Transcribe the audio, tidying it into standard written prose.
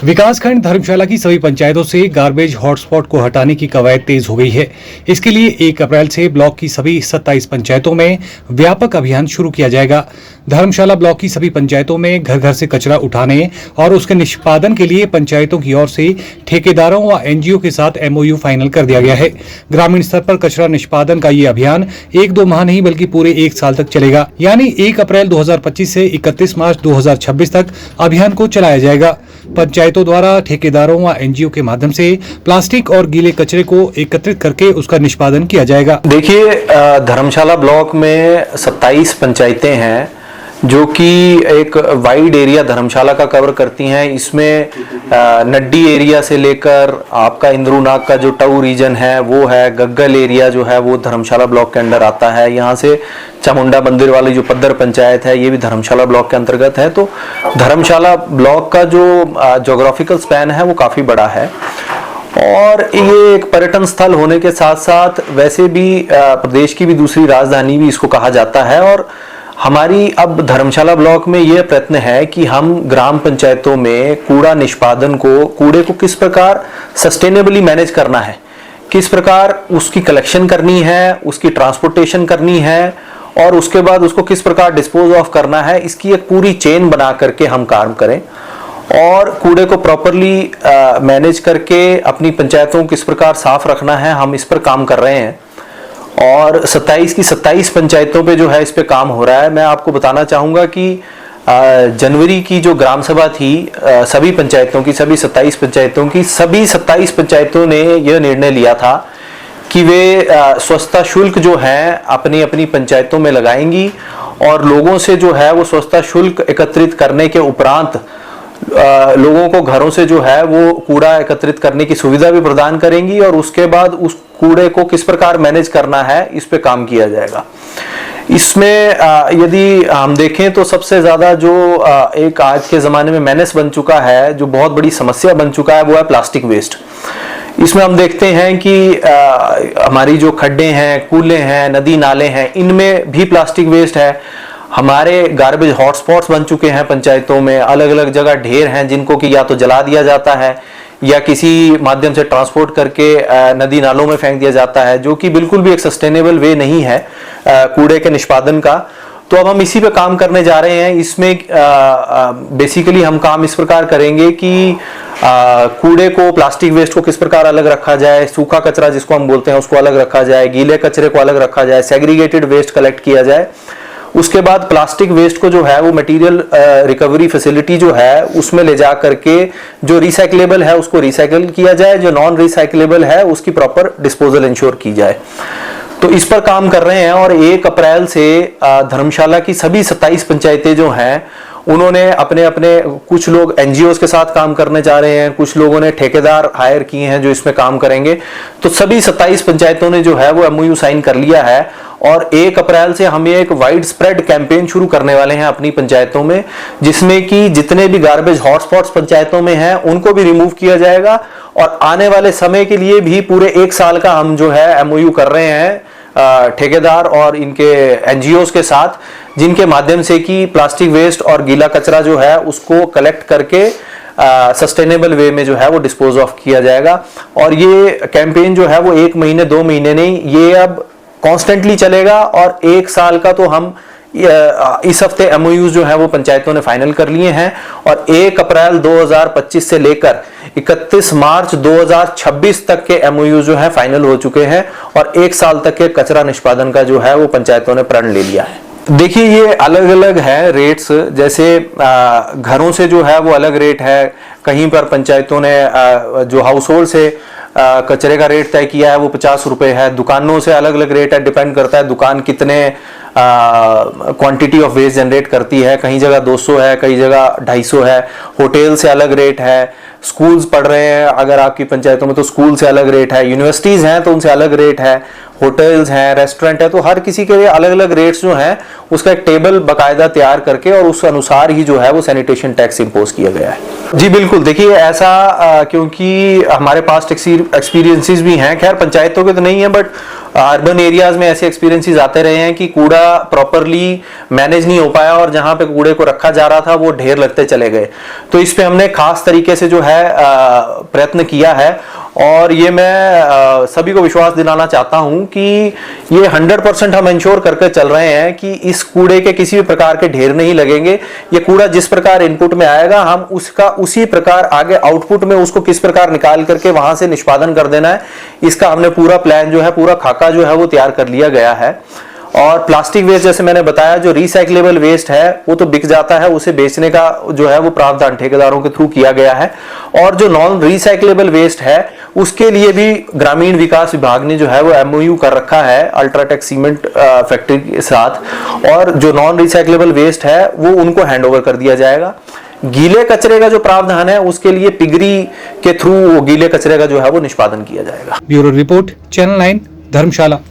विकासखंड धर्मशाला की सभी पंचायतों से गार्बेज हॉटस्पॉट को हटाने की कवायद तेज हो गई है। इसके लिए 1 अप्रैल से ब्लॉक की सभी 27 पंचायतों में व्यापक अभियान शुरू किया जाएगा। धर्मशाला ब्लॉक की सभी पंचायतों में घर घर से कचरा उठाने और उसके निष्पादन के लिए पंचायतों की ओर से ठेकेदारों व एनजीओ के साथ MOU फाइनल कर दिया गया है। ग्रामीण स्तर पर कचरा निष्पादन का ये अभियान 1-2 माह नहीं बल्कि पूरे 1 साल तक चलेगा, यानी 1 अप्रैल 2025 से 31 मार्च 2026 तक अभियान को चलाया जाएगा। पंचायतों द्वारा ठेकेदारों व एनजीओ के माध्यम से प्लास्टिक और गीले कचरे को एकत्रित करके उसका निष्पादन किया जाएगा। देखिए, धर्मशाला ब्लॉक में 27 पंचायतें हैं जो कि एक वाइड एरिया धर्मशाला का कवर करती हैं। इसमें नड्डी एरिया से लेकर आपका इंद्रूनाग का जो टाऊ रीजन है वो है, गग्गल एरिया जो है वो धर्मशाला ब्लॉक के अंडर आता है। यहाँ से चामुंडा मंदिर वाली जो पद्दर पंचायत है ये भी धर्मशाला ब्लॉक के अंतर्गत है। तो धर्मशाला ब्लॉक का जो ज्योग्राफिकल स्पैन है वो काफ़ी बड़ा है और ये एक पर्यटन स्थल होने के साथ साथ वैसे भी प्रदेश की भी दूसरी राजधानी भी इसको कहा जाता है। और हमारी अब धर्मशाला ब्लॉक में यह प्रयत्न है कि हम ग्राम पंचायतों में कूड़ा निष्पादन को, कूड़े को किस प्रकार सस्टेनेबली मैनेज करना है, किस प्रकार उसकी कलेक्शन करनी है, उसकी ट्रांसपोर्टेशन करनी है और उसके बाद उसको किस प्रकार डिस्पोज ऑफ करना है, इसकी एक पूरी चेन बना करके हम काम करें और कूड़े को प्रॉपरली मैनेज करके अपनी पंचायतों को किस प्रकार साफ रखना है, हम इस पर काम कर रहे हैं। और 27 की 27 पंचायतों पे जो है इस पे काम हो रहा है। मैं आपको बताना चाहूँगा कि जनवरी की जो ग्राम सभा थी सभी पंचायतों की, सभी 27 पंचायतों की, सभी 27 पंचायतों ने यह निर्णय लिया था कि वे स्वच्छता शुल्क जो है अपनी अपनी पंचायतों में लगाएंगी और लोगों से जो है वो स्वच्छता शुल्क एकत्रित करने के उपरांत लोगों को घरों से जो है वो कूड़ा एकत्रित करने की सुविधा भी प्रदान करेंगी और उसके बाद उस कूड़े को किस प्रकार मैनेज करना है इस पे काम किया जाएगा। इसमें यदि हम देखें तो सबसे ज्यादा जो एक आज के जमाने में मेनेस बन चुका है, जो बहुत बड़ी समस्या बन चुका है, वो है प्लास्टिक वेस्ट। इसमें हम देखते हैं कि हमारी जो खड्डे हैं, कूले हैं, नदी नाले हैं, इनमें भी प्लास्टिक वेस्ट है। हमारे गार्बेज हॉटस्पॉट्स बन चुके हैं पंचायतों में, अलग अलग जगह ढेर हैं जिनको कि या तो जला दिया जाता है या किसी माध्यम से ट्रांसपोर्ट करके नदी नालों में फेंक दिया जाता है, जो कि बिल्कुल भी एक सस्टेनेबल वे नहीं है कूड़े के निष्पादन का। तो अब हम इसी पे काम करने जा रहे हैं। इसमें बेसिकली हम काम इस प्रकार करेंगे कि कूड़े को, प्लास्टिक वेस्ट को किस प्रकार अलग रखा जाए, सूखा कचरा जिसको हम बोलते हैं उसको अलग रखा जाए, गीले कचरे को अलग रखा जाए, सेग्रीगेटेड वेस्ट कलेक्ट किया जाए। उसके बाद प्लास्टिक वेस्ट को जो है वो मटेरियल रिकवरी फैसिलिटी जो है उसमें ले जा करके जो रिसाइकलेबल है उसको रिसाइकल किया जाए, जो नॉन रिसाइकलेबल है उसकी प्रॉपर डिस्पोजल इंश्योर की जाए। तो इस पर काम कर रहे हैं और 1 अप्रैल से धर्मशाला की सभी 27 पंचायतें जो हैं उन्होंने अपने अपने, कुछ लोग एनजीओ के साथ काम करने जा रहे हैं, कुछ लोगों ने ठेकेदार हायर किए हैं जो इसमें काम करेंगे। तो सभी 27 पंचायतों ने जो है वो MOU साइन कर लिया है और 1 अप्रैल से हम एक वाइड स्प्रेड कैंपेन शुरू करने वाले हैं अपनी पंचायतों में, जिसमें कि जितने भी गार्बेज हॉटस्पॉट्स पंचायतों में हैं उनको भी रिमूव किया जाएगा और आने वाले समय के लिए भी पूरे 1 साल का हम जो है MOU कर रहे हैं ठेकेदार और इनके एनजीओ के साथ, जिनके माध्यम से कि प्लास्टिक वेस्ट और गीला कचरा जो है उसको कलेक्ट करके सस्टेनेबल वे में जो है वो डिस्पोज ऑफ किया जाएगा। और ये कैंपेन जो है वो 1 महीने 2 महीने नहीं, ये अब कॉन्स्टेंटली चलेगा और 1 साल का तो हम इस हफ्ते MOUs जो है वो पंचायतों ने फाइनल कर लिए हैं और 1 अप्रैल 2025 से लेकर 31 मार्च 2026 तक के MOUs जो है फाइनल हो चुके हैं और 1 साल तक के कचरा निष्पादन का जो है वो पंचायतों ने प्रण ले लिया है। देखिए, ये अलग अलग है रेट्स, जैसे घरों से जो है वो अलग रेट है। कहीं पर पंचायतों ने जो हाउस होल्ड से कचरे का रेट तय किया है वो 50 रुपए है। दुकानों से अलग अलग रेट है, डिपेंड करता है दुकान कितने क्वांटिटी ऑफ वेस्ट जनरेट करती है। कहीं जगह 200 है, कई जगह 250 है। होटल से अलग रेट है। स्कूल्स पढ़ रहे हैं अगर आपकी पंचायतों में तो स्कूल से अलग रेट है। यूनिवर्सिटीज हैं तो उनसे अलग रेट है। होटल्स हैं, रेस्टोरेंट है, तो हर किसी के लिए अलग अलग रेट्स जो हैं उसका एक टेबल बाकायदा तैयार करके और उस अनुसार ही जो है वो सैनिटेशन टैक्स इंपोज किया गया है। जी बिल्कुल, देखिए ऐसा क्योंकि हमारे पास एक्सपीरियंसेस भी हैं, खैर पंचायतों के तो नहीं है बट अर्बन एरियाज में ऐसे एक्सपीरियंसेस आते रहे हैं कि कूड़ा प्रॉपरली मैनेज नहीं हो पाया और जहां पे कूड़े को रखा जा रहा था वो ढेर लगते चले गए। तो इस पे हमने खास तरीके से जो है प्रयत्न किया है और ये मैं सभी को विश्वास दिलाना चाहता हूं कि ये 100% हम इंश्योर करके चल रहे हैं कि इस कूड़े के किसी भी प्रकार के ढेर नहीं लगेंगे। ये कूड़ा जिस प्रकार इनपुट में आएगा हम उसका उसी प्रकार आगे आउटपुट में उसको किस प्रकार निकाल करके वहां से निष्पादन कर देना है, इसका हमने पूरा प्लान जो है, पूरा खाका जो है वो तैयार कर लिया गया है। और प्लास्टिक वेस्ट जैसे मैंने बताया, जो रिसाइक्लेबल वेस्ट है वो तो बिक जाता है, उसे बेचने का जो है वो प्रावधान ठेकेदारों के थ्रू किया गया है। और जो नॉन रिसाइक्लेबल वेस्ट है उसके लिए भी ग्रामीण विकास विभाग ने जो है वो MOU कर रखा है अल्ट्राटेक सीमेंट फैक्ट्री के साथ, और जो नॉन रिसाइक्लेबल वेस्ट है वो उनको हैंड ओवर कर दिया जाएगा। गीले कचरे का जो प्रावधान है उसके लिए पिगरी के थ्रू वो गीले कचरे का जो है वो निष्पादन किया जाएगा। ब्यूरो रिपोर्ट, चैनल 9, धर्मशाला।